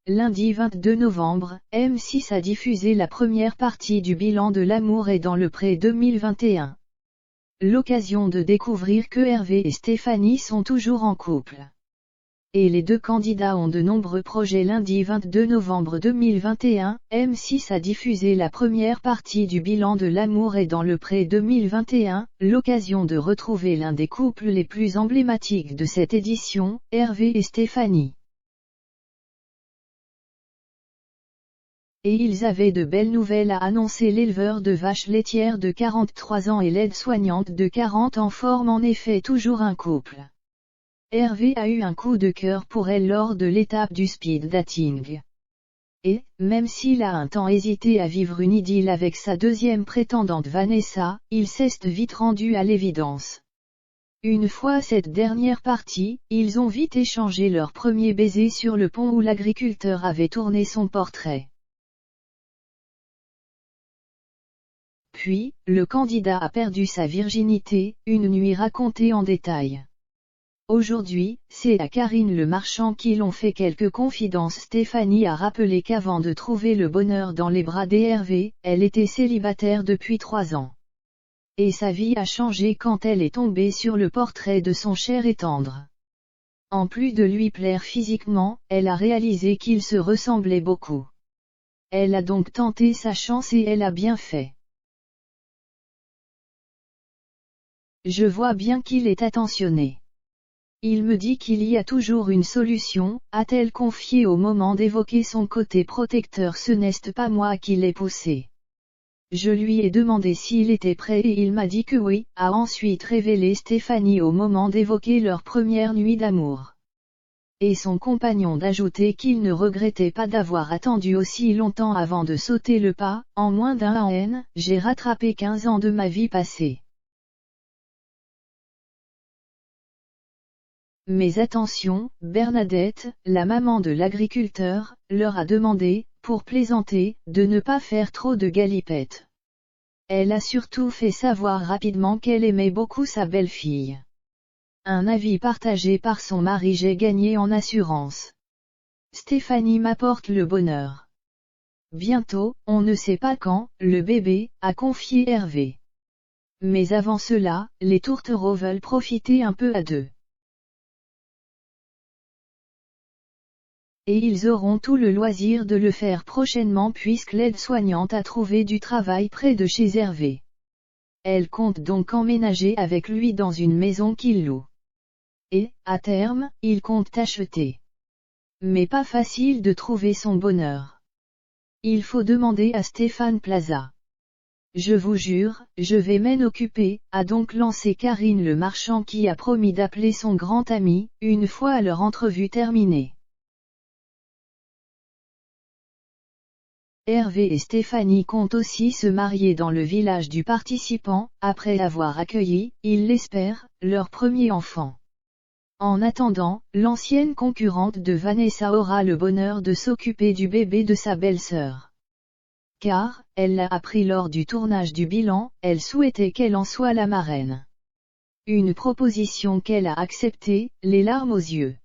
lundi 22 novembre, M6 a diffusé la première partie du bilan de L'amour est dans le pré 2021. L'occasion de découvrir que Hervé et Stéphanie sont toujours en couple. Et les deux candidats ont de nombreux projets. Lundi 22 novembre 2021, M6 a diffusé la première partie du bilan de L'amour est dans le pré 2021, l'occasion de retrouver l'un des couples les plus emblématiques de cette édition, Hervé et Stéphanie. Et ils avaient de belles nouvelles à annoncer. L'éleveur de vaches laitières de 43 ans et l'aide-soignante de 40 ans forment en effet toujours un couple. Hervé a eu un coup de cœur pour elle lors de l'étape du speed dating. Et, même s'il a un temps hésité à vivre une idylle avec sa deuxième prétendante Vanessa, il s'est vite rendu à l'évidence. Une fois cette dernière partie, ils ont vite échangé leur premier baiser sur le pont où l'agriculteur avait tourné son portrait. Puis, le candidat a perdu sa virginité, une nuit racontée en détail. Aujourd'hui, c'est à Karine Le Marchand qu'ils ont fait quelques confidences. Stéphanie a rappelé qu'avant de trouver le bonheur dans les bras d'Hervé, elle était célibataire depuis 3 ans. Et sa vie a changé quand elle est tombée sur le portrait de son cher et tendre. En plus de lui plaire physiquement, elle a réalisé qu'il se ressemblait beaucoup. Elle a donc tenté sa chance et elle a bien fait. Je vois bien qu'il est attentionné. Il me dit qu'il y a toujours une solution, a-t-elle confié au moment d'évoquer son côté protecteur. Ce n'est pas moi qui l'ai poussé. Je lui ai demandé s'il était prêt et il m'a dit que oui, a ensuite révélé Stéphanie au moment d'évoquer leur première nuit d'amour. Et son compagnon d'ajouter qu'il ne regrettait pas d'avoir attendu aussi longtemps avant de sauter le pas. En moins d'un an, j'ai rattrapé 15 ans de ma vie passée. Mais attention, Bernadette, la maman de l'agriculteur, leur a demandé, pour plaisanter, de ne pas faire trop de galipettes. Elle a surtout fait savoir rapidement qu'elle aimait beaucoup sa belle-fille. Un avis partagé par son mari. J'ai gagné en assurance. Stéphanie m'apporte le bonheur. Bientôt, on ne sait pas quand, le bébé, a confié Hervé. Mais avant cela, les tourtereaux veulent profiter un peu à deux. Et ils auront tout le loisir de le faire prochainement puisque l'aide-soignante a trouvé du travail près de chez Hervé. Elle compte donc emménager avec lui dans une maison qu'il loue. Et, à terme, il compte acheter. Mais pas facile de trouver son bonheur. Il faut demander à Stéphane Plaza. Je vous jure, je vais m'en occuper, a donc lancé Karine Le Marchand qui a promis d'appeler son grand ami, une fois leur entrevue terminée. Hervé et Stéphanie comptent aussi se marier dans le village du participant, après avoir accueilli, ils l'espèrent, leur premier enfant. En attendant, l'ancienne concurrente de Vanessa aura le bonheur de s'occuper du bébé de sa belle-sœur. Car, elle l'a appris lors du tournage du bilan, elle souhaitait qu'elle en soit la marraine. Une proposition qu'elle a acceptée, les larmes aux yeux.